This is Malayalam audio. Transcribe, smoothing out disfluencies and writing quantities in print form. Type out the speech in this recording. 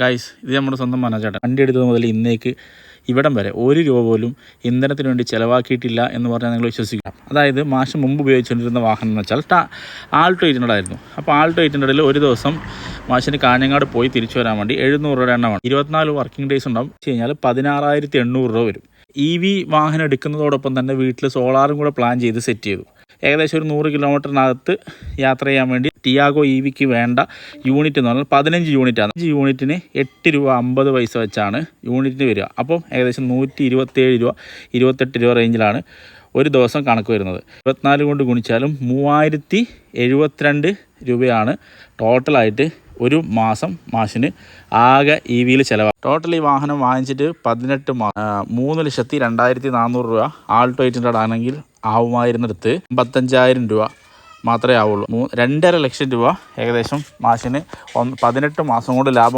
ഗൈസ്, ഇത് നമ്മുടെ സ്വന്തം മനോജേട്ടൻ. വണ്ടി എടുത്തത് മുതൽ ഇന്നേക്ക് ഇവിടം വരെ 1 രൂപ പോലും ഇന്ധനത്തിന് വേണ്ടി ചിലവാക്കിയിട്ടില്ല എന്ന് പറഞ്ഞാൽ നിങ്ങൾ വിശ്വസിക്കാം. അതായത് മാസം മുമ്പ് ഉപയോഗിച്ചുകൊണ്ടിരുന്ന വാഹനം എന്ന് വെച്ചാൽ ആൾട്ടോ 800 ആയിരുന്നു. അപ്പോൾ ആൾട്ടോ 800 ഒരു ദിവസം മാഷിന് കാഞ്ഞങ്ങാട് പോയി തിരിച്ചു വരാൻ വേണ്ടി 700 രൂപയുടെ എണ്ണമാണ്. 24 വർക്കിംഗ് ഡേയ്സ് ഉണ്ടാവും. വെച്ച് കഴിഞ്ഞാൽ 16,800 രൂപ വരും. EV വാഹനം എടുക്കുന്നതോടൊപ്പം തന്നെ വീട്ടിൽ സോളാറും കൂടെ പ്ലാൻ ചെയ്ത് സെറ്റ് ചെയ്തു. ഏകദേശം ഒരു 100 കിലോമീറ്ററിനകത്ത് യാത്ര ചെയ്യാൻ വേണ്ടി ടിയാഗോ EVക്ക് വേണ്ട യൂണിറ്റ് എന്ന് പറഞ്ഞാൽ 15 യൂണിറ്റാണ്. 5 യൂണിറ്റിന് 8 രൂപ 50 പൈസ വെച്ചാണ് യൂണിറ്റിന് വരിക. അപ്പം ഏകദേശം 127 രൂപ 28 രൂപ റേഞ്ചിലാണ് ഒരു ദിവസം കണക്ക് വരുന്നത്. 24 കൊണ്ട് ഗുണിച്ചാലും 3072 രൂപയാണ് ടോട്ടലായിട്ട് ഒരു മാസം മാഷിന് ആകെ EVയിൽ ചിലവാണ്. ടോട്ടൽ ഈ വാഹനം വാങ്ങിച്ചിട്ട് 3,02,400 രൂപ ആൾട്ടോ 800 ആണെങ്കിൽ ആവുമായിരുന്നിടത്ത് 55,000 രൂപ മാത്രമേ ആവുള്ളൂ. 2.5 ലക്ഷം രൂപ ഏകദേശം മാഷിന് 18 മാസം കൊണ്ട് ലാഭം.